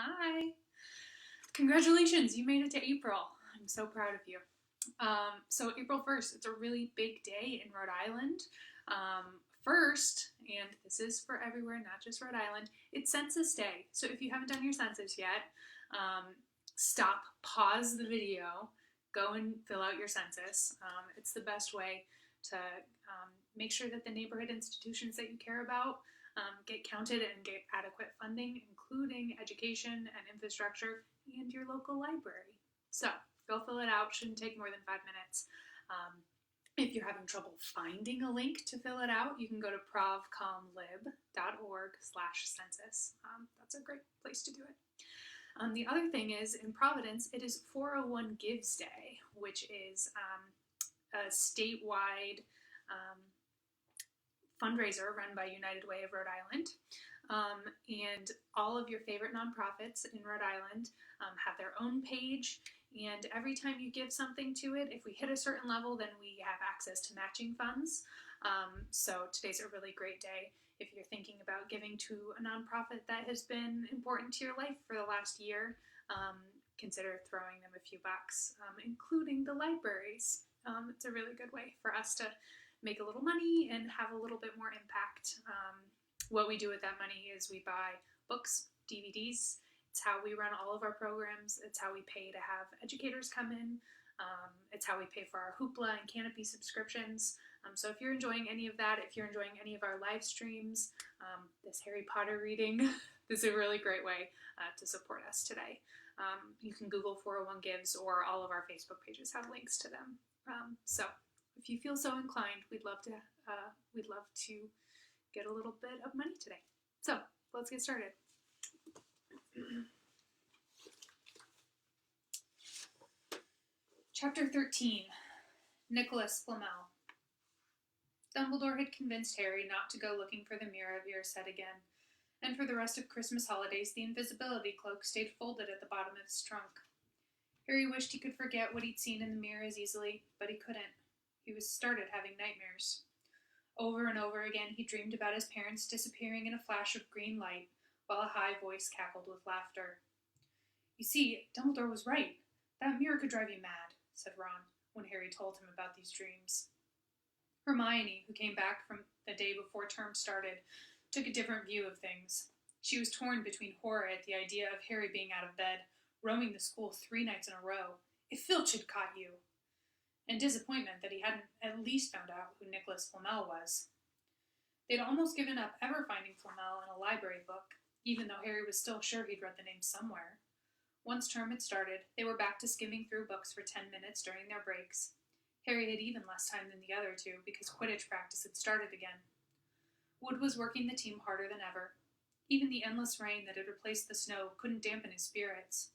Hi! Congratulations, you made it to April. I'm so proud of you. So April 1st, it's a really big day in Rhode Island. First, and this is for everywhere, not just Rhode Island, it's Census Day. So if you haven't done your census yet, stop, pause the video, go and fill out your census. It's the best way to make sure that the neighborhood institutions that you care about get counted and get adequate funding, including education and infrastructure and your local library. So go fill it out. Shouldn't take more than 5 minutes. If you're having trouble finding a link to fill it out, you can go to provcomlib.org/census. That's a great place to do it. The other thing is, in Providence, it is 401 Gives Day, which is a statewide fundraiser run by United Way of Rhode Island. And all of your favorite nonprofits in Rhode Island have their own page. And every time you give something to it, if we hit a certain level, then we have access to matching funds. So today's a really great day if you're thinking about giving to a nonprofit that has been important to your life for the last year. Consider throwing them a few bucks, including the libraries. It's a really good way for us to make a little money and have a little bit more impact. What we do with that money is we buy books, DVDs. It's how we run all of our programs. It's how we pay to have educators come in. It's how we pay for our Hoopla and Canopy subscriptions. So if you're enjoying any of that, if you're enjoying any of our live streams, this Harry Potter reading, this is a really great way to support us today. You can Google 401 Gives, or all of our Facebook pages have links to them. So if you feel so inclined, we'd love to get a little bit of money today. So let's get started. Chapter 13, Nicholas Flamel. Dumbledore had convinced Harry not to go looking for the Mirror of Erised again, and for the rest of Christmas holidays the invisibility cloak stayed folded at the bottom of his trunk. Harry wished he could forget what he'd seen in the mirror as easily, but he couldn't. He was started having nightmares. Over and over again he dreamed about his parents disappearing in a flash of green light, while a high voice cackled with laughter. "You see, Dumbledore was right. That mirror could drive you mad," said Ron, when Harry told him about these dreams. Hermione, who came back from the day before term started, took a different view of things. She was torn between horror at the idea of Harry being out of bed, roaming the school 3 nights in a row, if Filch had caught you, and disappointment that he hadn't at least found out who Nicholas Flamel was. They'd almost given up ever finding Flamel in a library book, even though Harry was still sure he'd read the name somewhere. Once term had started, they were back to skimming through books for 10 minutes during their breaks. Harry had even less time than the other two, because Quidditch practice had started again. Wood was working the team harder than ever. Even the endless rain that had replaced the snow couldn't dampen his spirits.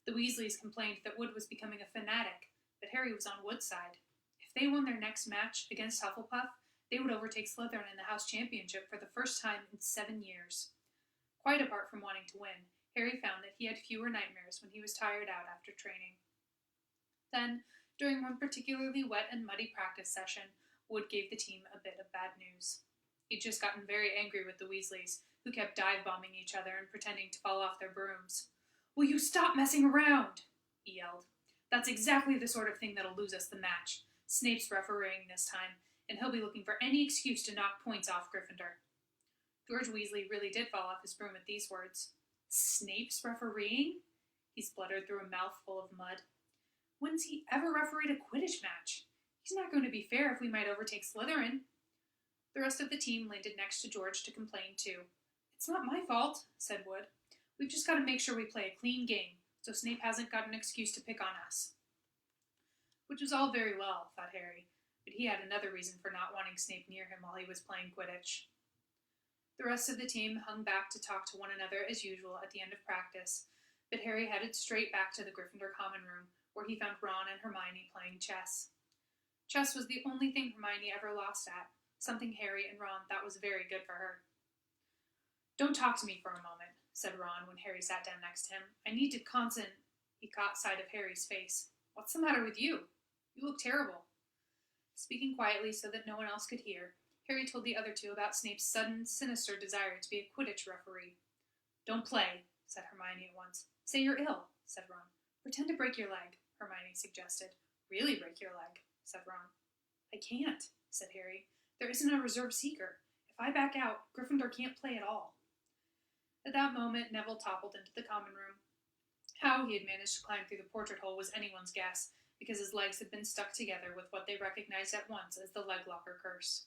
The Weasleys complained that Wood was becoming a fanatic, but Harry was on Wood's side. If they won their next match against Hufflepuff, they would overtake Slytherin in the House Championship for the first time in 7 years. Quite apart from wanting to win, Harry found that he had fewer nightmares when he was tired out after training. Then, during one particularly wet and muddy practice session, Wood gave the team a bit of bad news. He'd just gotten very angry with the Weasleys, who kept dive-bombing each other and pretending to fall off their brooms. "Will you stop messing around?" he yelled. "That's exactly the sort of thing that'll lose us the match. Snape's refereeing this time, and he'll be looking for any excuse to knock points off Gryffindor." George Weasley really did fall off his broom at these words. "Snape's refereeing?" he spluttered through a mouthful of mud. "When's he ever refereed a Quidditch match? He's not going to be fair if we might overtake Slytherin." The rest of the team landed next to George to complain too. "It's not my fault," said Wood. "We've just got to make sure we play a clean game, so Snape hasn't got an excuse to pick on us." Which was all very well, thought Harry, but he had another reason for not wanting Snape near him while he was playing Quidditch. The rest of the team hung back to talk to one another as usual at the end of practice, but Harry headed straight back to the Gryffindor common room, where he found Ron and Hermione playing chess. Chess was the only thing Hermione ever lost at, something Harry and Ron thought was very good for her. "Don't talk to me for a moment," said Ron when Harry sat down next to him. "I need to He caught sight of Harry's face. "What's the matter with you? You look terrible." Speaking quietly so that no one else could hear, Harry told the other two about Snape's sudden, sinister desire to be a Quidditch referee. "Don't play," said Hermione at once. Say you're ill, said Ron. Pretend to break your leg, Hermione suggested. Really break your leg, said Ron. I can't, said Harry. There isn't a reserve seeker. If I back out, Gryffindor can't play at all. At that moment, Neville toppled into the common room. How he had managed to climb through the portrait hole was anyone's guess, because his legs had been stuck together with what they recognized at once as the leg locker curse.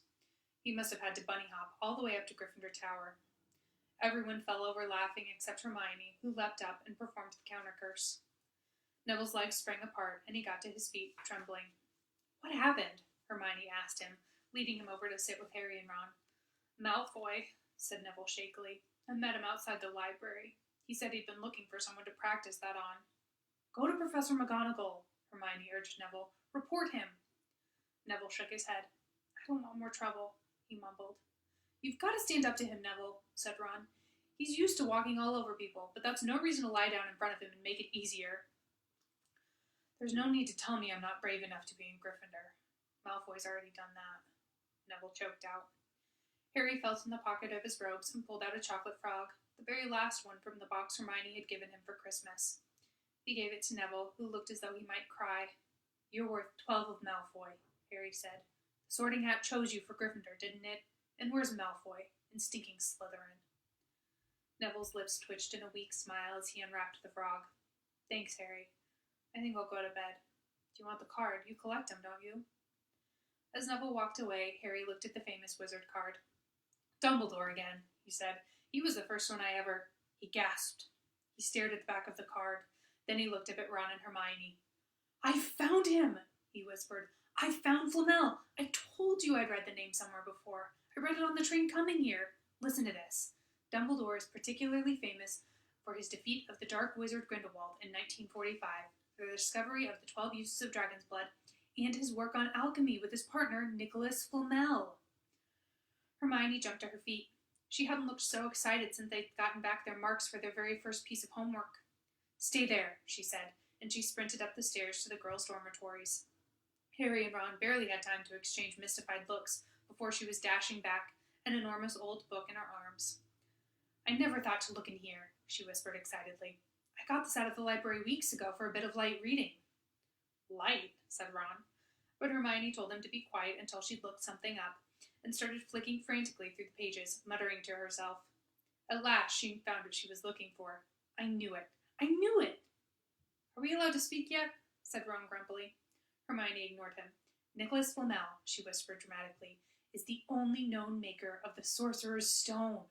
He must have had to bunny hop all the way up to Gryffindor Tower. Everyone fell over laughing except Hermione, who leapt up and performed the counter curse. Neville's legs sprang apart, and he got to his feet, trembling. What happened? Hermione asked him, leading him over to sit with Harry and Ron. Malfoy, said Neville shakily. I met him outside the library. He said he'd been looking for someone to practice that on. Go to Professor McGonagall, Hermione urged Neville. Report him. Neville shook his head. I don't want more trouble, he mumbled. You've got to stand up to him, Neville, said Ron. He's used to walking all over people, but that's no reason to lie down in front of him and make it easier. There's no need to tell me I'm not brave enough to be in Gryffindor. Malfoy's already done that, Neville choked out. Harry felt in the pocket of his robes and pulled out a chocolate frog, the very last one from the box Hermione had given him for Christmas. He gave it to Neville, who looked as though he might cry. You're worth 12 of Malfoy, Harry said. The Sorting Hat chose you for Gryffindor, didn't it? And where's Malfoy? And stinking Slytherin. Neville's lips twitched in a weak smile as he unwrapped the frog. Thanks, Harry. I think I'll go to bed. Do you want the card? You collect them, don't you? As Neville walked away, Harry looked at the famous wizard card. Dumbledore again, he said. He was the first one I ever... He gasped. He stared at the back of the card. Then he looked up at Ron and Hermione. I found him, he whispered. I found Flamel. I told you I'd read the name somewhere before. I read it on the train coming here. Listen to this. Dumbledore is particularly famous for his defeat of the Dark Wizard Grindelwald in 1945, for the discovery of the 12 uses of dragon's blood, and his work on alchemy with his partner, Nicholas Flamel. Hermione jumped to her feet. She hadn't looked so excited since they'd gotten back their marks for their very first piece of homework. Stay there, she said, and she sprinted up the stairs to the girls' dormitories. Harry and Ron barely had time to exchange mystified looks before she was dashing back, an enormous old book in her arms. I never thought to look in here, she whispered excitedly. I got this out of the library weeks ago for a bit of light reading. Light, said Ron, but Hermione told him to be quiet until she'd looked something up, and started flicking frantically through the pages, muttering to herself. At last she found what she was looking for. I knew it. I knew it! Are we allowed to speak yet? Said Ron grumpily. Hermione ignored him. Nicholas Flamel, she whispered dramatically, is the only known maker of the Sorcerer's Stone.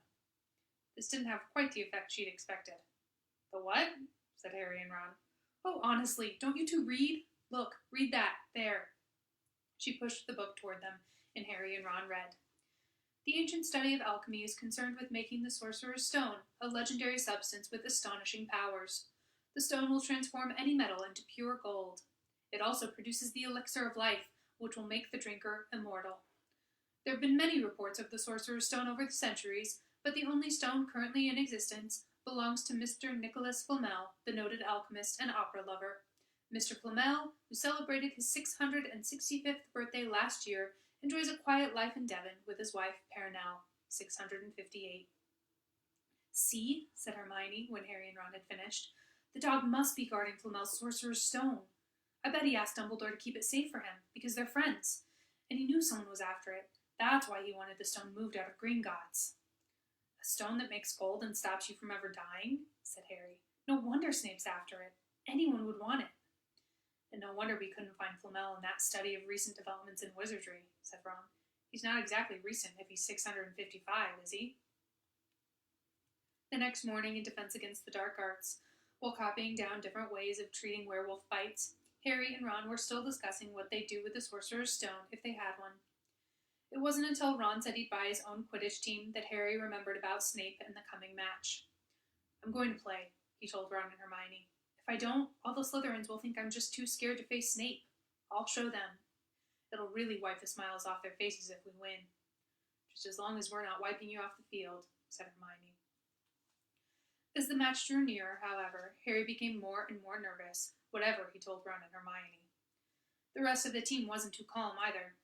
This didn't have quite the effect she'd expected. The what? Said Harry and Ron. Oh, honestly, don't you two read? Look, read that, there. She pushed the book toward them, and Harry and Ron read. The ancient study of alchemy is concerned with making the Sorcerer's Stone, a legendary substance with astonishing powers. The stone will transform any metal into pure gold. It also produces the elixir of life, which will make the drinker immortal. There have been many reports of the Sorcerer's Stone over the centuries, but the only stone currently in existence belongs to Mr. Nicholas Flamel, the noted alchemist and opera lover. Mr. Flamel, who celebrated his 665th birthday last year, enjoys a quiet life in Devon with his wife, Pernell, 658. See, said Hermione when Harry and Ron had finished. The dog must be guarding Flamel's Sorcerer's Stone. I bet he asked Dumbledore to keep it safe for him, because they're friends. And he knew someone was after it. That's why he wanted the stone moved out of Gringotts. A stone that makes gold and stops you from ever dying? Said Harry. No wonder Snape's after it. Anyone would want it. And no wonder we couldn't find Flamel in that study of recent developments in wizardry, said Ron. He's not exactly recent if he's 655, is he? The next morning, in Defense Against the Dark Arts, while copying down different ways of treating werewolf bites, Harry and Ron were still discussing what they'd do with the Sorcerer's Stone if they had one. It wasn't until Ron said he'd buy his own Quidditch team that Harry remembered about Snape and the coming match. I'm going to play, he told Ron and Hermione. If I don't, all the Slytherins will think I'm just too scared to face Snape. I'll show them. It'll really wipe the smiles off their faces if we win. Just as long as we're not wiping you off the field, said Hermione. As the match drew nearer, however, Harry became more and more nervous, whatever he told Ron and Hermione. The rest of the team wasn't too calm either.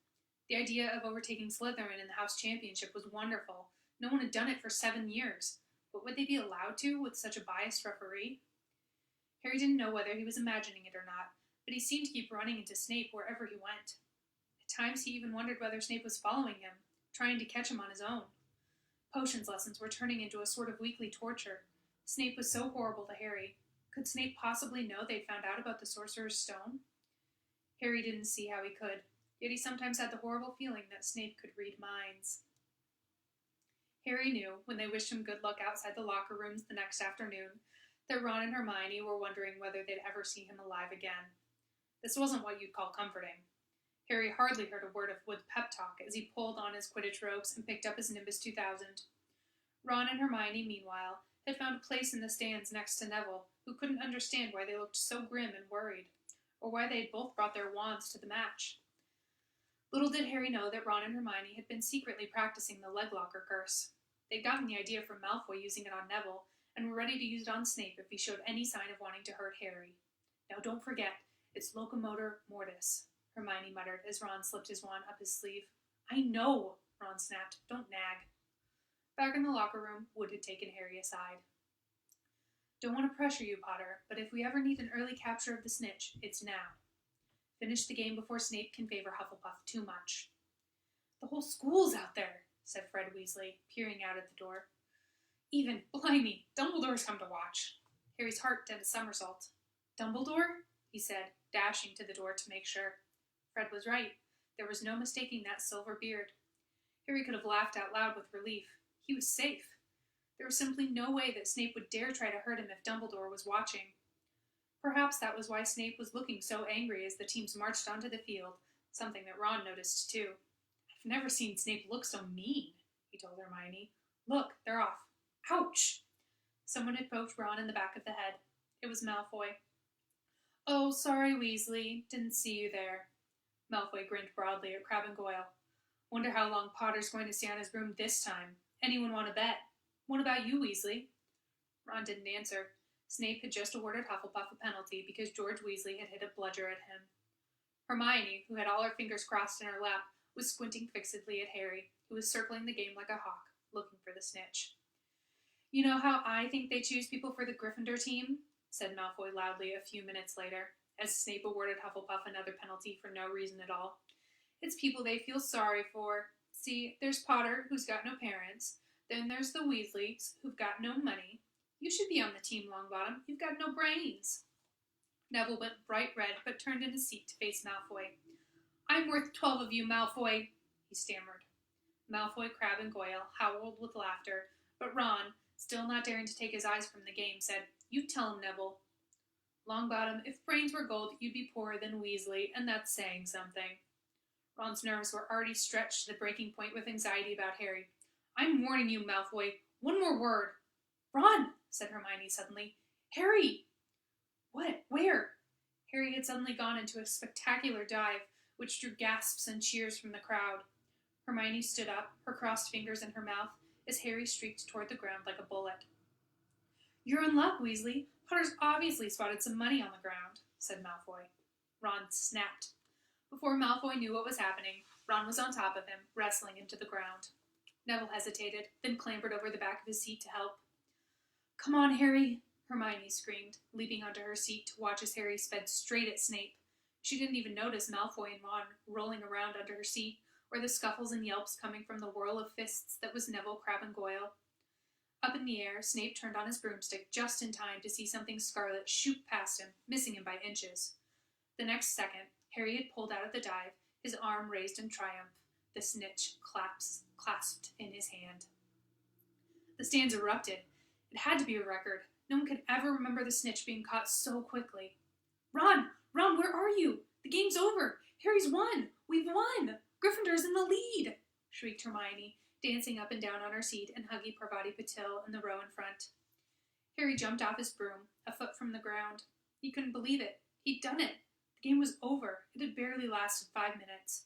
The idea of overtaking Slytherin in the House Championship was wonderful. No one had done it for 7 years. But would they be allowed to with such a biased referee? Harry didn't know whether he was imagining it or not, but he seemed to keep running into Snape wherever he went. At times he even wondered whether Snape was following him, trying to catch him on his own. Potions lessons were turning into a sort of weekly torture. Snape was so horrible to Harry. Could Snape possibly know they'd found out about the Sorcerer's Stone? Harry didn't see how he could, yet he sometimes had the horrible feeling that Snape could read minds. Harry knew, when they wished him good luck outside the locker rooms the next afternoon, that Ron and Hermione were wondering whether they'd ever see him alive again. This wasn't what you'd call comforting. Harry hardly heard a word of Wood's pep talk as he pulled on his Quidditch robes and picked up his Nimbus 2000. Ron and Hermione, meanwhile, had found a place in the stands next to Neville, who couldn't understand why they looked so grim and worried, or why they had both brought their wands to the match. Little did Harry know that Ron and Hermione had been secretly practicing the Leglocker curse. They'd gotten the idea from Malfoy using it on Neville, and were ready to use it on Snape if he showed any sign of wanting to hurt Harry. Now don't forget, it's locomotor mortis, Hermione muttered as Ron slipped his wand up his sleeve. I know, Ron snapped. Don't nag. Back in the locker room, Wood had taken Harry aside. Don't want to pressure you, Potter, but if we ever need an early capture of the snitch, it's now. Finish the game before Snape can favor Hufflepuff too much. The whole school's out there, said Fred Weasley, peering out at the door. Even, blimey, Dumbledore's come to watch. Harry's heart did a somersault. Dumbledore? He said, dashing to the door to make sure. Fred was right. There was no mistaking that silver beard. Harry could have laughed out loud with relief. He was safe. There was simply no way that Snape would dare try to hurt him if Dumbledore was watching. Perhaps that was why Snape was looking so angry as the teams marched onto the field, something that Ron noticed too. I've never seen Snape look so mean, he told Hermione. Look, they're off. Ouch! Someone had poked Ron in the back of the head. It was Malfoy. Oh, sorry, Weasley. Didn't see you there. Malfoy grinned broadly at Crabbe and Goyle. Wonder how long Potter's going to stay on his broom this time. Anyone want to bet? What about you, Weasley? Ron didn't answer. Snape had just awarded Hufflepuff a penalty because George Weasley had hit a bludger at him. Hermione, who had all her fingers crossed in her lap, was squinting fixedly at Harry, who was circling the game like a hawk, looking for the snitch. You know how I think they choose people for the Gryffindor team? Said Malfoy loudly a few minutes later, as Snape awarded Hufflepuff another penalty for no reason at all. It's people they feel sorry for. See, there's Potter, who's got no parents. Then there's the Weasleys, who've got no money. You should be on the team, Longbottom. You've got no brains. Neville went bright red, but turned in his seat to face Malfoy. I'm worth 12 of you, Malfoy, he stammered. Malfoy, Crabbe, and Goyle howled with laughter, but Ron, still not daring to take his eyes from the game, said, You tell him, Neville. Longbottom, if brains were gold, you'd be poorer than Weasley, and that's saying something. Ron's nerves were already stretched to the breaking point with anxiety about Harry. I'm warning you, Malfoy. One more word. Ron, said Hermione suddenly. Harry! What? Where? Harry had suddenly gone into a spectacular dive, which drew gasps and cheers from the crowd. Hermione stood up, her crossed fingers in her mouth, as Harry streaked toward the ground like a bullet. You're in luck, Weasley. Potter's obviously spotted some money on the ground, said Malfoy. Ron snapped. Before Malfoy knew what was happening, Ron was on top of him, wrestling him to the ground. Neville hesitated, then clambered over the back of his seat to help. Come on, Harry, Hermione screamed, leaping onto her seat to watch as Harry sped straight at Snape. She didn't even notice Malfoy and Ron rolling around under her seat, or the scuffles and yelps coming from the whirl of fists that was Neville, Crabbe, and Goyle. Up in the air, Snape turned on his broomstick just in time to see something scarlet shoot past him, missing him by inches. The next second, Harry had pulled out of the dive, his arm raised in triumph, the snitch clasped in his hand. The stands erupted. It had to be a record. No one could ever remember the snitch being caught so quickly. Ron, where are you? The game's over. Harry's won. We've won. Gryffindor's in the lead, shrieked Hermione, dancing up and down on her seat and hugging Parvati Patil in the row in front. Harry jumped off his broom, a foot from the ground. He couldn't believe it. He'd done it. The game was over. It had barely lasted 5 minutes.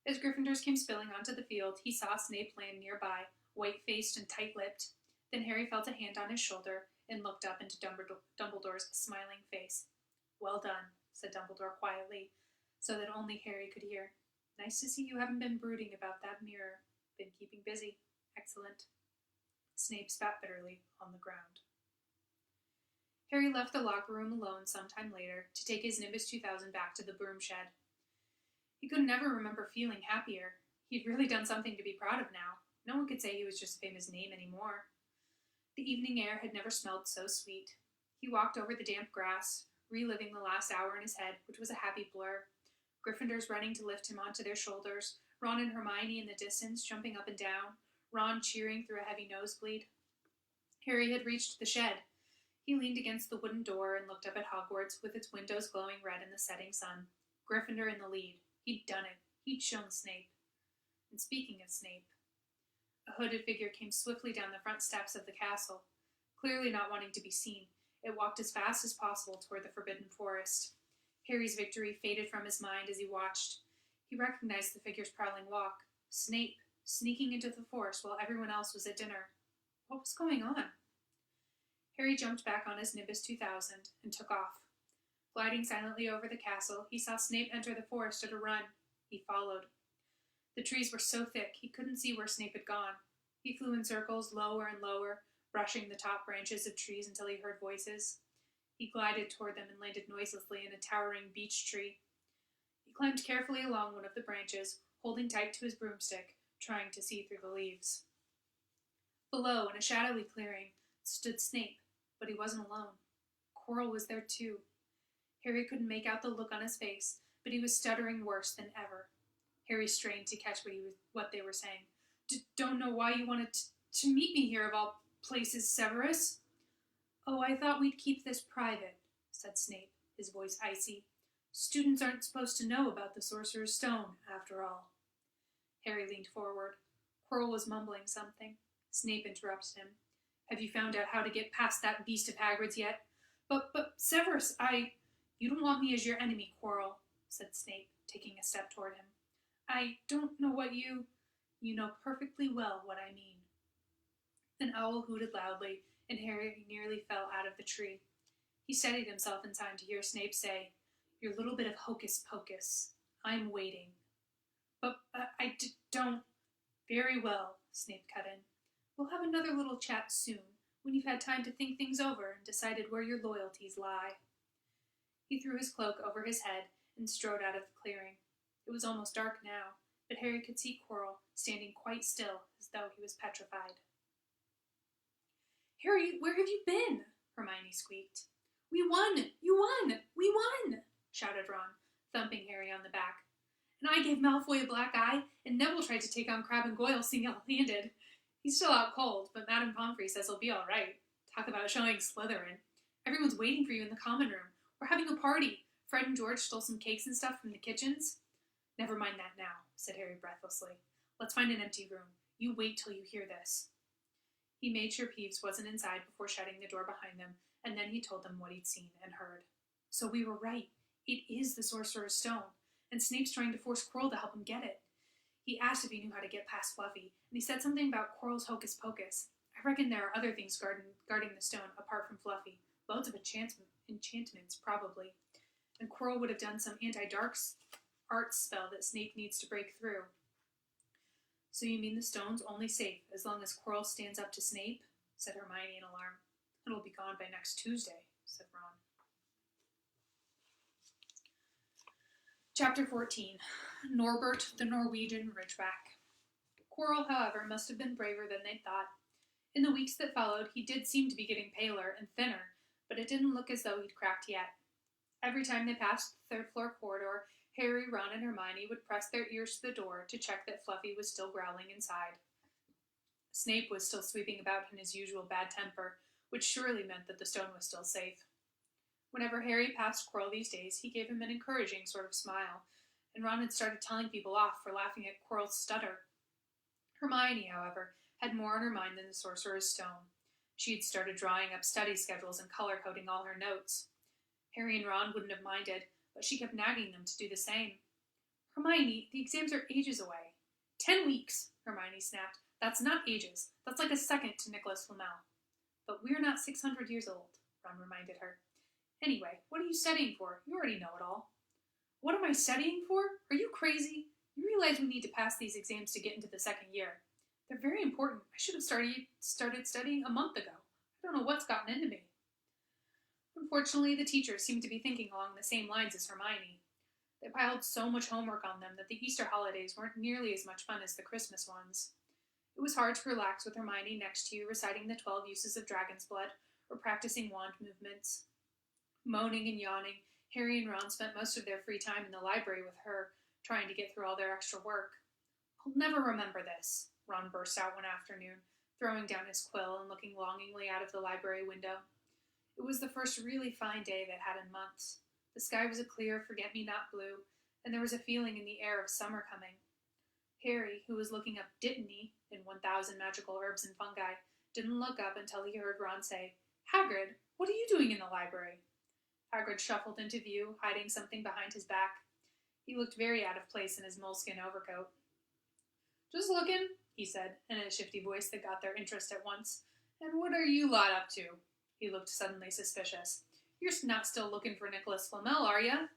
As Gryffindors came spilling onto the field, he saw Snape land nearby, white-faced and tight-lipped. Then Harry felt a hand on his shoulder and looked up into Dumbledore's smiling face. Well done, said Dumbledore quietly, so that only Harry could hear. Nice to see you haven't been brooding about that mirror. Been keeping busy. Excellent. Snape spat bitterly on the ground. Harry left the locker room alone some time later to take his Nimbus 2000 back to the broom shed. He could never remember feeling happier. He'd really done something to be proud of now. No one could say he was just a famous name anymore. The evening air had never smelled so sweet. He walked over the damp grass, reliving the last hour in his head, which was a happy blur. Gryffindors running to lift him onto their shoulders, Ron and Hermione in the distance jumping up and down, Ron cheering through a heavy nosebleed. Harry had reached the shed. He leaned against the wooden door and looked up at Hogwarts with its windows glowing red in the setting sun. Gryffindor in the lead. He'd done it. He'd shown Snape. And speaking of Snape, a hooded figure came swiftly down the front steps of the castle. Clearly not wanting to be seen, it walked as fast as possible toward the Forbidden Forest. Harry's victory faded from his mind as he watched. He recognized the figure's prowling walk. Snape, sneaking into the forest while everyone else was at dinner. What was going on? Harry jumped back on his Nimbus 2000 and took off. Gliding silently over the castle, he saw Snape enter the forest at a run. He followed. The trees were so thick he couldn't see where Snape had gone. He flew in circles, lower and lower, brushing the top branches of trees until he heard voices. He glided toward them and landed noiselessly in a towering beech tree. He climbed carefully along one of the branches, holding tight to his broomstick, trying to see through the leaves. Below, in a shadowy clearing, stood Snape, but he wasn't alone. Quirrell was there too. Harry couldn't make out the look on his face, but he was stuttering worse than ever. Harry strained to catch what they were saying. Don't know why you wanted to meet me here of all places, Severus. Oh, I thought we'd keep this private, said Snape, his voice icy. Students aren't supposed to know about the Sorcerer's Stone, after all. Harry leaned forward. Quirrell was mumbling something. Snape interrupted him. Have you found out how to get past that beast of Hagrid's yet? But, Severus, You don't want me as your enemy, Quirrell, said Snape, taking a step toward him. I don't know what you... You know perfectly well what I mean. An owl hooted loudly, and Harry nearly fell out of the tree. He steadied himself in time to hear Snape say, Your little bit of hocus-pocus. I'm waiting. But don't... Very well, Snape cut in. We'll have another little chat soon, when you've had time to think things over and decided where your loyalties lie. He threw his cloak over his head and strode out of the clearing. It was almost dark now, but Harry could see Quirrell standing quite still as though he was petrified. Harry, where have you been? Hermione squeaked. We won! You won! We won! Shouted Ron, thumping Harry on the back. And I gave Malfoy a black eye, and Neville tried to take on Crabbe and Goyle single-handed. He's still out cold, but Madame Pomfrey says he'll be all right. Talk about showing Slytherin. Everyone's waiting for you in the common room. We're having a party. Fred and George stole some cakes and stuff from the kitchens. Never mind that now, said Harry breathlessly. Let's find an empty room. You wait till you hear this. He made sure Peeves wasn't inside before shutting the door behind them, and then he told them what he'd seen and heard. So we were right. It is the Sorcerer's Stone, and Snape's trying to force Quirrell to help him get it. He asked if he knew how to get past Fluffy, and he said something about Quirrell's hocus-pocus. I reckon there are other things guarding the stone apart from Fluffy. Loads of enchantments, probably. And Quirrell would have done some anti-dark arts spell that Snape needs to break through. So you mean the stone's only safe as long as Quirrell stands up to Snape? Said Hermione in alarm. It'll be gone by next Tuesday, said Ron. Chapter 14. Norbert the Norwegian Ridgeback. Quirrell, however, must have been braver than they'd thought. In the weeks that followed, he did seem to be getting paler and thinner, but it didn't look as though he'd cracked yet. Every time they passed the third-floor corridor, Harry, Ron, and Hermione would press their ears to the door to check that Fluffy was still growling inside. Snape was still sweeping about in his usual bad temper, which surely meant that the stone was still safe. Whenever Harry passed Quirrell these days, he gave him an encouraging sort of smile, and Ron had started telling people off for laughing at Quirrell's stutter. Hermione, however, had more on her mind than the Sorcerer's Stone. She had started drawing up study schedules and color-coding all her notes. Harry and Ron wouldn't have minded, but she kept nagging them to do the same. Hermione, the exams are ages away. 10 weeks, Hermione snapped. That's not ages. That's like a second to Nicholas Flamel. But we're not 600 years old, Ron reminded her. Anyway, what are you studying for? You already know it all. What am I studying for? Are you crazy? You realize we need to pass these exams to get into the second year. They're very important. I should have started studying a month ago. I don't know what's gotten into me. Unfortunately, the teachers seemed to be thinking along the same lines as Hermione. They piled so much homework on them that the Easter holidays weren't nearly as much fun as the Christmas ones. It was hard to relax with Hermione next to you, reciting the 12 uses of dragon's blood or practicing wand movements. Moaning and yawning, Harry and Ron spent most of their free time in the library with her, trying to get through all their extra work. "I'll never remember this," Ron burst out one afternoon, throwing down his quill and looking longingly out of the library window. It was the first really fine day they'd had in months. The sky was a clear forget-me-not blue, and there was a feeling in the air of summer coming. Harry, who was looking up Dittany in 1,000 Magical Herbs and Fungi, didn't look up until he heard Ron say, "Hagrid, what are you doing in the library?" Hagrid shuffled into view, hiding something behind his back. He looked very out of place in his moleskin overcoat. "Just looking," he said, in a shifty voice that got their interest at once. "And what are you lot up to?" He looked suddenly suspicious. "You're not still looking for Nicholas Flamel, are you?"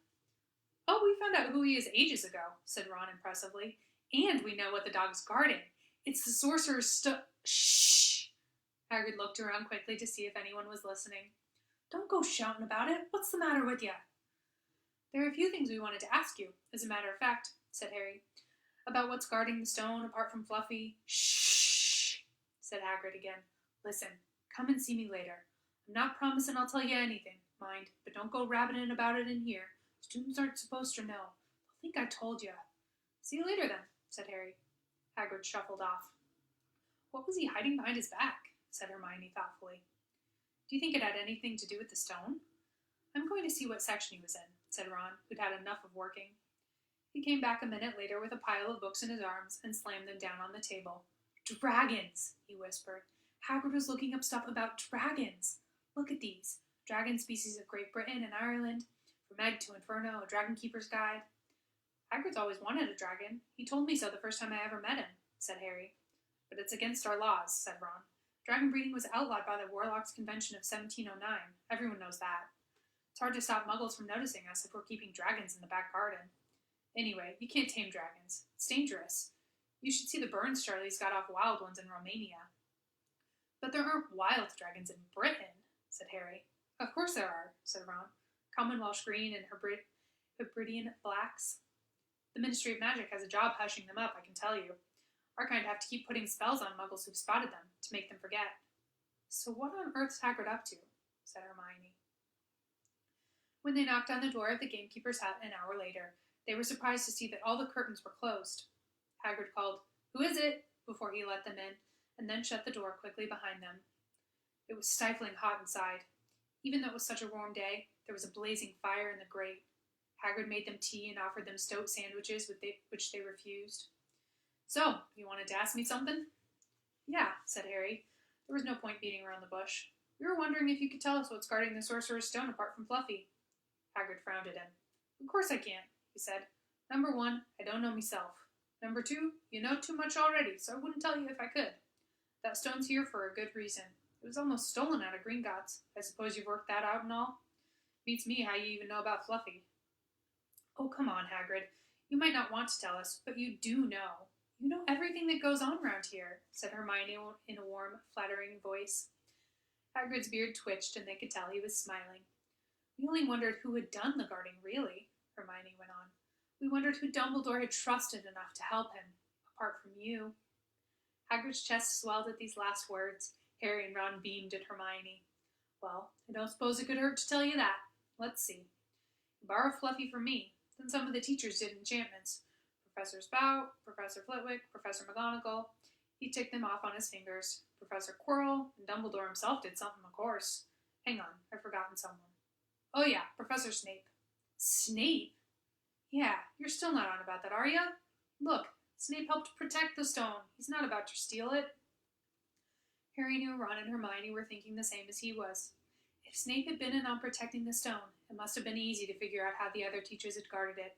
"Oh, we found out who he is ages ago," said Ron impressively. "And we know what the dog's guarding. It's the Sorcerer's Shh!" Hagrid looked around quickly to see if anyone was listening. "Don't go shouting about it. What's the matter with you?" "There are a few things we wanted to ask you, as a matter of fact," said Harry. "About what's guarding the stone, apart from Fluffy." "Shh!" said Hagrid again. "Listen, come and see me later. I'm not promising I'll tell you anything, mind, but don't go rabbiting about it in here. Students aren't supposed to know. They'll think I told you." "See you later, then," said Harry. Hagrid shuffled off. "What was he hiding behind his back?" said Hermione thoughtfully. "Do you think it had anything to do with the stone?" "I'm going to see what section he was in," said Ron, who'd had enough of working. He came back a minute later with a pile of books in his arms and slammed them down on the table. "Dragons," he whispered. "Hagrid was looking up stuff about dragons. Look at these. Dragon species of Great Britain and Ireland. From Egg to Inferno, a Dragon Keeper's Guide." "Hagrid's always wanted a dragon. He told me so the first time I ever met him," said Harry. "But it's against our laws," said Ron. "Dragon breeding was outlawed by the Warlocks Convention of 1709. Everyone knows that. It's hard to stop muggles from noticing us if we're keeping dragons in the back garden. Anyway, you can't tame dragons. It's dangerous. You should see the burns Charlie's got off wild ones in Romania." "But there aren't wild dragons in Britain," said Harry. "Of course there are," said Ron. "Common Welsh green and Hebridean blacks. The Ministry of Magic has a job hushing them up, I can tell you. Our kind have to keep putting spells on muggles who've spotted them, to make them forget." "So what on earth's Hagrid up to?" said Hermione. When they knocked on the door of the gamekeeper's hut an hour later, they were surprised to see that all the curtains were closed. Hagrid called, "Who is it?" before he let them in, and then shut the door quickly behind them. It was stifling hot inside. Even though it was such a warm day, there was a blazing fire in the grate. Hagrid made them tea and offered them stoat sandwiches, which they refused. "So, you wanted to ask me something?" "Yeah," said Harry. There was no point beating around the bush. "We were wondering if you could tell us what's guarding the Sorcerer's Stone apart from Fluffy." Hagrid frowned at him. "Of course I can't," he said. "Number 1, I don't know myself. Number 2, you know too much already, so I wouldn't tell you if I could. That stone's here for a good reason. It was almost stolen out of Gringotts. I suppose you've worked that out and all? Beats me how you even know about Fluffy." "Oh, come on, Hagrid. You might not want to tell us, but you do know. You know everything that goes on around here," said Hermione in a warm, flattering voice. Hagrid's beard twitched, and they could tell he was smiling. "We only wondered who had done the guarding, really," Hermione went on. "We wondered who Dumbledore had trusted enough to help him, apart from you." Hagrid's chest swelled at these last words. Harry and Ron beamed at Hermione. "Well, I don't suppose it could hurt to tell you that. Let's see. You borrow Fluffy from me. Then some of the teachers did enchantments. Professor Spout, Professor Flitwick, Professor McGonagall. He ticked them off on his fingers. Professor Quirrell, and Dumbledore himself did something, of course. Hang on, I've forgotten someone. Oh yeah, Professor Snape." "Snape?" "Yeah, you're still not on about that, are you? Look, Snape helped protect the stone. He's not about to steal it." Harry knew Ron and Hermione were thinking the same as he was. If Snape had been in on protecting the stone, it must have been easy to figure out how the other teachers had guarded it.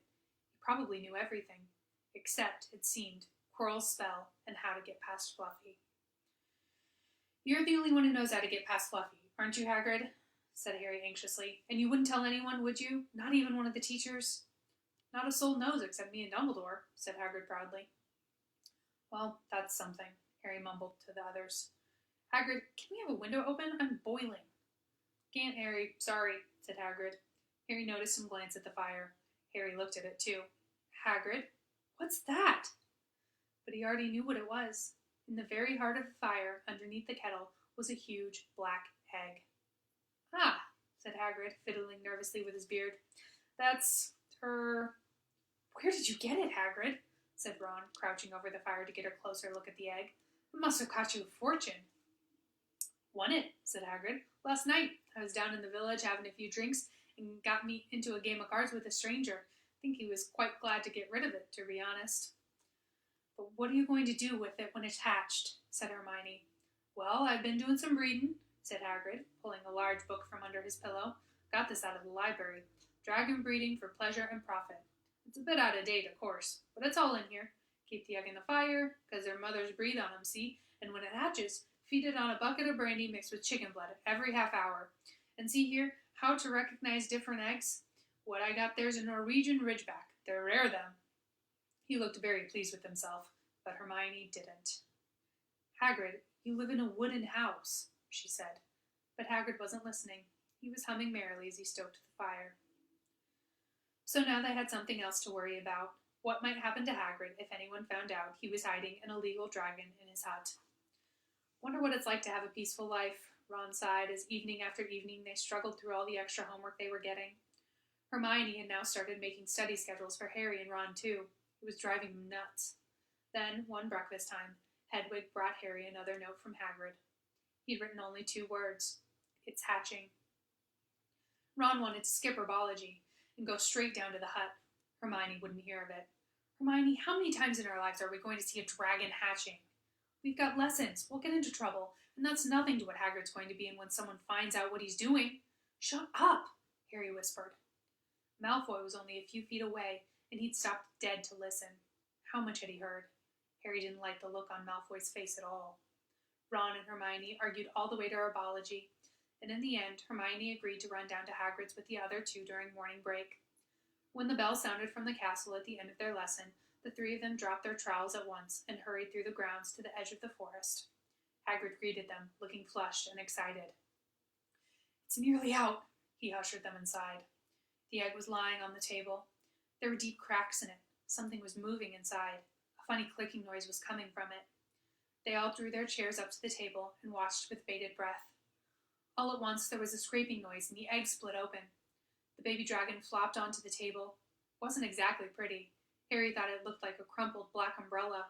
He probably knew everything, except, it seemed, Quirrell's spell and how to get past Fluffy. "You're the only one who knows how to get past Fluffy, aren't you, Hagrid?" said Harry anxiously. "And you wouldn't tell anyone, would you? Not even one of the teachers?" "Not a soul knows except me and Dumbledore," said Hagrid proudly. "Well, that's something," Harry mumbled to the others. Hagrid, can we have a window open? I'm boiling. Can't, Harry. Sorry, said Hagrid. Harry noticed him glance at the fire. Harry looked at it too. Hagrid, what's that? But he already knew what it was. In the very heart of the fire, underneath the kettle, was a huge black egg. Ah, said Hagrid, fiddling nervously with his beard. That's her... Where did you get it, Hagrid? Said Ron, crouching over the fire to get a closer look at the egg. It must have cost you a fortune. Won it, said Hagrid. Last night, I was down in the village having a few drinks and got me into a game of cards with a stranger. I think he was quite glad to get rid of it, to be honest. But what are you going to do with it when it's hatched? Said Hermione. Well, I've been doing some reading, said Hagrid, pulling a large book from under his pillow. Got this out of the library. Dragon breeding for pleasure and profit. It's a bit out of date, of course, but it's all in here. Keep the egg in the fire, because their mothers breathe on them, see? And when it hatches, feed it on a bucket of brandy mixed with chicken blood every half hour. And see here, how to recognize different eggs? What I got there's a Norwegian ridgeback. They're rare, them. He looked very pleased with himself, but Hermione didn't. Hagrid, you live in a wooden house, she said. But Hagrid wasn't listening. He was humming merrily as he stoked the fire. So now they had something else to worry about. What might happen to Hagrid if anyone found out he was hiding an illegal dragon in his hut? Wonder what it's like to have a peaceful life, Ron sighed as evening after evening they struggled through all the extra homework they were getting. Hermione had now started making study schedules for Harry and Ron too. It was driving him nuts. Then, one breakfast time, Hedwig brought Harry another note from Hagrid. He'd written only 2 words. It's hatching. Ron wanted to skip herbology and go straight down to the hut. Hermione wouldn't hear of it. Hermione, how many times in our lives are we going to see a dragon hatching? We've got lessons. We'll get into trouble. And that's nothing to what Hagrid's going to be in when someone finds out what he's doing. Shut up, Harry whispered. Malfoy was only a few feet away, and he'd stopped dead to listen. How much had he heard? Harry didn't like the look on Malfoy's face at all. Ron and Hermione argued all the way to herbology, and in the end, Hermione agreed to run down to Hagrid's with the other 2 during morning break. When the bell sounded from the castle at the end of their lesson, the 3 of them dropped their trowels at once and hurried through the grounds to the edge of the forest. Hagrid greeted them, looking flushed and excited. It's nearly out, he ushered them inside. The egg was lying on the table. There were deep cracks in it. Something was moving inside. A funny clicking noise was coming from it. They all drew their chairs up to the table and watched with bated breath. All at once there was a scraping noise and the egg split open. The baby dragon flopped onto the table. It wasn't exactly pretty. Harry thought it looked like a crumpled black umbrella.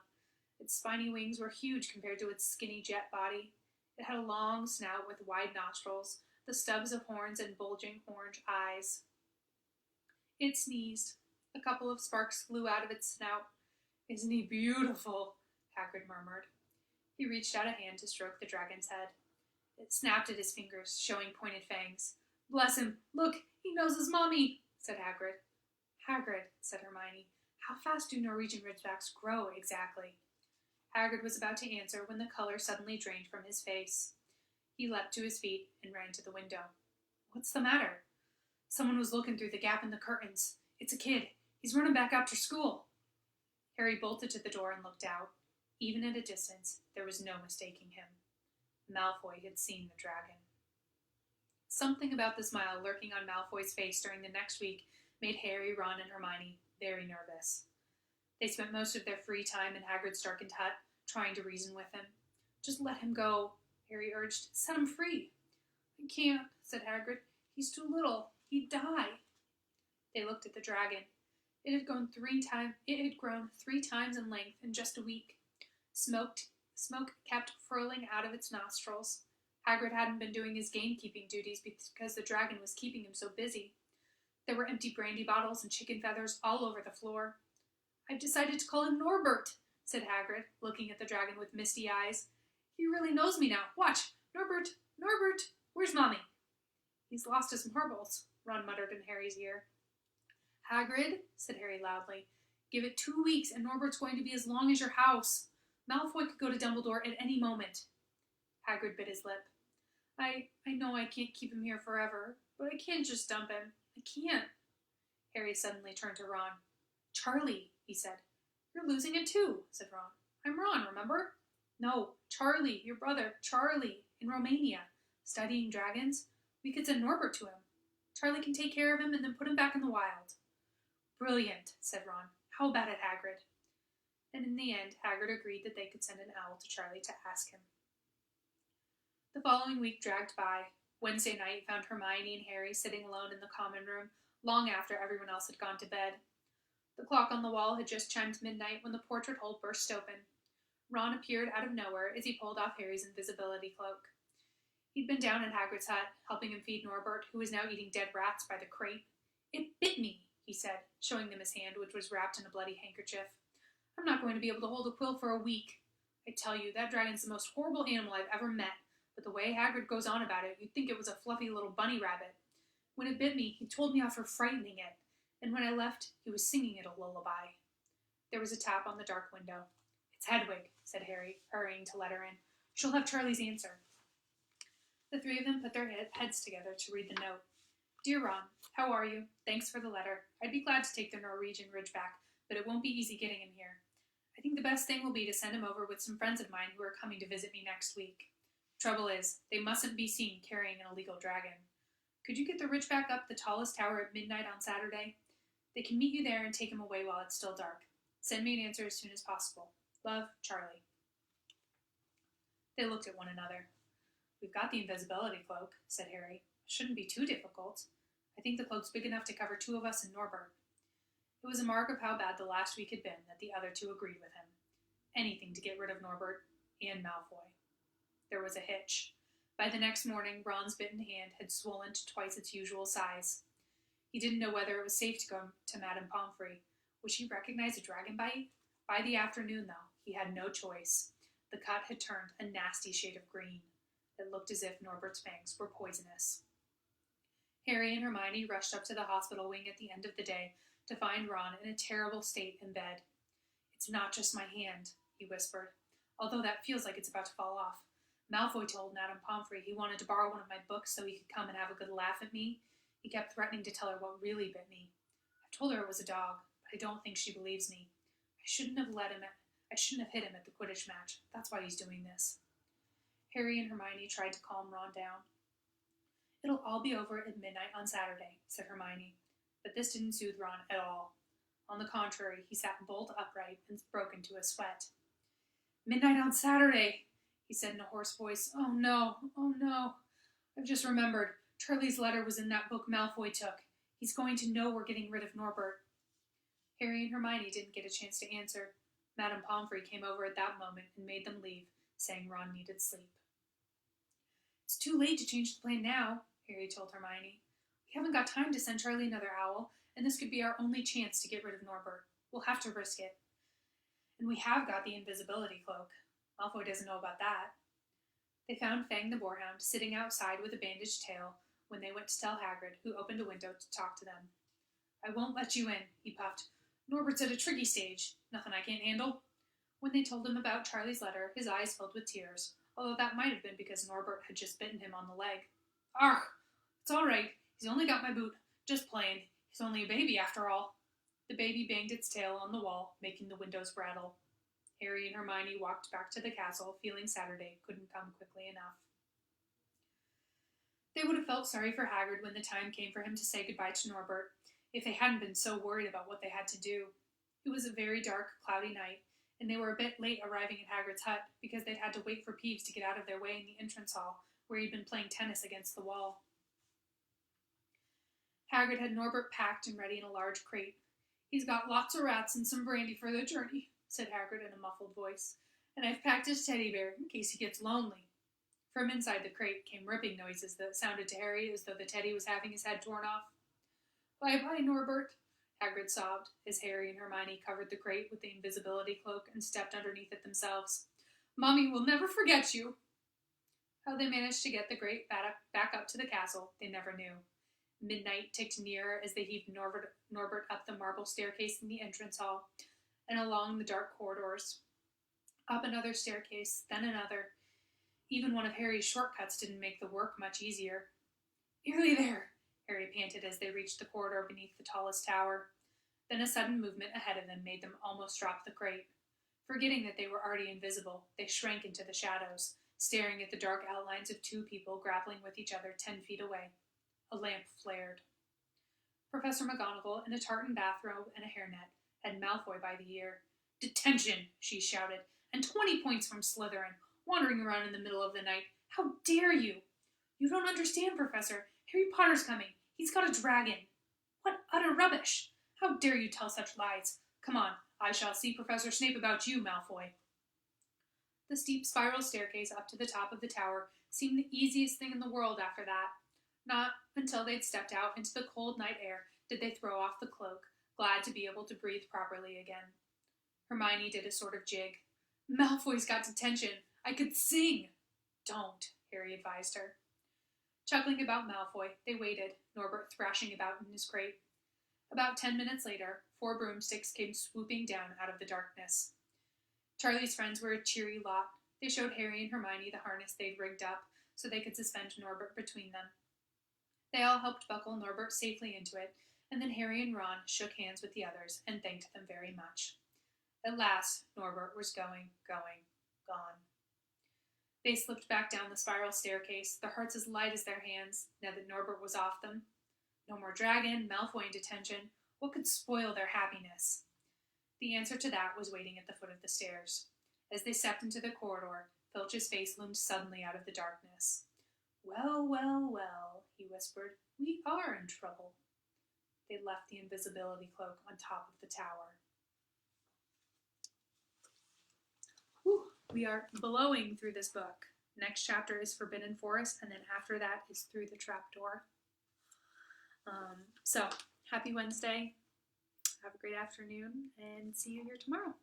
Its spiny wings were huge compared to its skinny jet body. It had a long snout with wide nostrils, the stubs of horns and bulging orange eyes. It sneezed. A couple of sparks flew out of its snout. Isn't he beautiful? Hagrid murmured. He reached out a hand to stroke the dragon's head. It snapped at his fingers, showing pointed fangs. Bless him! Look, he knows his mommy, said Hagrid. Hagrid, said Hermione, how fast do Norwegian ridgebacks grow exactly? Hagrid was about to answer when the color suddenly drained from his face. He leapt to his feet and ran to the window. What's the matter? Someone was looking through the gap in the curtains. It's a kid. He's running back after school. Harry bolted to the door and looked out. Even at a distance, there was no mistaking him. Malfoy had seen the dragon. Something about the smile lurking on Malfoy's face during the next week made Harry, Ron, and Hermione very nervous. They spent most of their free time in Hagrid's darkened hut, trying to reason with him. Just let him go, Harry urged. Set him free. I can't, said Hagrid. He's too little. He'd die. They looked at the dragon. It had grown 3 times in length in just a week. Smoke kept furling out of its nostrils. Hagrid hadn't been doing his gamekeeping duties because the dragon was keeping him so busy. There were empty brandy bottles and chicken feathers all over the floor. I've decided to call him Norbert, said Hagrid, looking at the dragon with misty eyes. He really knows me now. Watch! Norbert! Norbert! Where's Mommy? He's lost his marbles, Ron muttered in Harry's ear. Hagrid, said Harry loudly, give it 2 weeks and Norbert's going to be as long as your house. Malfoy could go to Dumbledore at any moment. Hagrid bit his lip. I know I can't keep him here forever, but I can't just dump him. I can't. Harry suddenly turned to Ron. Charlie, he said. You're losing it too, said Ron. I'm Ron, remember? No, Charlie, your brother, Charlie, in Romania, studying dragons. We could send Norbert to him. Charlie can take care of him and then put him back in the wild. Brilliant, said Ron. How about it, Hagrid? And in the end, Hagrid agreed that they could send an owl to Charlie to ask him. The following week dragged by. Wednesday night found Hermione and Harry sitting alone in the common room, long after everyone else had gone to bed. The clock on the wall had just chimed midnight when the portrait hole burst open. Ron appeared out of nowhere as he pulled off Harry's invisibility cloak. He'd been down at Hagrid's hut, helping him feed Norbert, who was now eating dead rats by the crate. It bit me, he said, showing them his hand, which was wrapped in a bloody handkerchief. I'm not going to be able to hold a quill for a week. I tell you, that dragon's the most horrible animal I've ever met, but the way Hagrid goes on about it, you'd think it was a fluffy little bunny rabbit. When it bit me, he told me off for frightening it, and when I left, he was singing it a lullaby. There was a tap on the dark window. It's Hedwig, said Harry, hurrying to let her in. She'll have Charlie's answer. The three of them put their heads together to read the note. Dear Ron, how are you? Thanks for the letter. I'd be glad to take the Norwegian Ridgeback, but it won't be easy getting him here. I think the best thing will be to send him over with some friends of mine who are coming to visit me next week. Trouble is, they mustn't be seen carrying an illegal dragon. Could you get the Ridgeback up the tallest tower at midnight on Saturday? They can meet you there and take him away while it's still dark. Send me an answer as soon as possible. Love, Charlie. They looked at one another. We've got the invisibility cloak, said Harry. Shouldn't be too difficult. I think the cloak's big enough to cover two of us and Norbert. It was a mark of how bad the last week had been that the other two agreed with him. Anything to get rid of Norbert and Malfoy. There was a hitch. By the next morning, Ron's bitten hand had swollen to twice its usual size. He didn't know whether it was safe to go to Madame Pomfrey. Would she recognize a dragon bite? By the afternoon, though, he had no choice. The cut had turned a nasty shade of green. It looked as if Norbert's fangs were poisonous. Harry and Hermione rushed up to the hospital wing at the end of the day to find Ron in a terrible state in bed. It's not just my hand, he whispered, although that feels like it's about to fall off. Malfoy told Madame Pomfrey he wanted to borrow one of my books so he could come and have a good laugh at me. He kept threatening to tell her what really bit me. I've told her it was a dog, but I don't think she believes me. I shouldn't have hit him at the Quidditch match. That's why he's doing this. Harry and Hermione tried to calm Ron down. It'll all be over at midnight on Saturday, said Hermione, but this didn't soothe Ron at all. On the contrary, he sat bolt upright and broke into a sweat. Midnight on Saturday, he said in a hoarse voice. Oh no, I've just remembered. Charlie's letter was in that book Malfoy took. He's going to know we're getting rid of Norbert. Harry and Hermione didn't get a chance to answer. Madame Pomfrey came over at that moment and made them leave, saying Ron needed sleep. It's too late to change the plan now, Harry told Hermione. We haven't got time to send Charlie another owl, and this could be our only chance to get rid of Norbert. We'll have to risk it. And we have got the invisibility cloak. Malfoy doesn't know about that. They found Fang the Boarhound sitting outside with a bandaged tail when they went to tell Hagrid, who opened a window to talk to them. I won't let you in, he puffed. Norbert's at a tricky stage. Nothing I can't handle. When they told him about Charlie's letter, his eyes filled with tears, although that might have been because Norbert had just bitten him on the leg. Argh! It's all right. He's only got my boot. Just playing. He's only a baby after all. The baby banged its tail on the wall, making the windows rattle. Harry and Hermione walked back to the castle, feeling Saturday couldn't come quickly enough. They would have felt sorry for Hagrid when the time came for him to say goodbye to Norbert, if they hadn't been so worried about what they had to do. It was a very dark, cloudy night, and they were a bit late arriving at Hagrid's hut because they'd had to wait for Peeves to get out of their way in the entrance hall, where he'd been playing tennis against the wall. Hagrid had Norbert packed and ready in a large crate. He's got lots of rats and some brandy for the journey, said Hagrid in a muffled voice, and I've packed his teddy bear in case he gets lonely. From inside the crate came ripping noises that sounded to Harry as though the teddy was having his head torn off. Bye-bye, Norbert, Hagrid sobbed, as Harry and Hermione covered the crate with the invisibility cloak and stepped underneath it themselves. Mommy will never forget you. How they managed to get the crate back up to the castle, they never knew. Midnight ticked nearer as they heaved Norbert up the marble staircase in the entrance hall, and along the dark corridors. Up another staircase, then another. Even one of Harry's shortcuts didn't make the work much easier. Nearly there, Harry panted as they reached the corridor beneath the tallest tower. Then a sudden movement ahead of them made them almost drop the crate. Forgetting that they were already invisible, they shrank into the shadows, staring at the dark outlines of two people grappling with each other 10 feet away. A lamp flared. Professor McGonagall, in a tartan bathrobe and a hairnet, had Malfoy by the ear. "Detention!" she shouted. "And 20 points from Slytherin, wandering around in the middle of the night. How dare you?" "You don't understand, Professor. Harry Potter's coming. He's got a dragon." "What utter rubbish! How dare you tell such lies? Come on, I shall see Professor Snape about you, Malfoy." The steep spiral staircase up to the top of the tower seemed the easiest thing in the world after that. Not until they'd stepped out into the cold night air did they throw off the cloak, glad to be able to breathe properly again. Hermione did a sort of jig. "Malfoy's got detention. I could sing." "Don't," Harry advised her. Chuckling about Malfoy, they waited, Norbert thrashing about in his crate. About 10 minutes later, 4 broomsticks came swooping down out of the darkness. Charlie's friends were a cheery lot. They showed Harry and Hermione the harness they'd rigged up so they could suspend Norbert between them. They all helped buckle Norbert safely into it, and then Harry and Ron shook hands with the others and thanked them very much. At last, Norbert was gone. They slipped back down the spiral staircase, their hearts as light as their hands, now that Norbert was off them. No more dragon, Malfoy in detention. What could spoil their happiness? The answer to that was waiting at the foot of the stairs. As they stepped into the corridor, Filch's face loomed suddenly out of the darkness. "Well, well, well," he whispered. "We are in trouble." They left the invisibility cloak on top of the tower. Whew, we are blowing through this book. Next chapter is Forbidden Forest, and then after that is Through the Trapdoor. So, happy Wednesday. Have a great afternoon, and see you here tomorrow.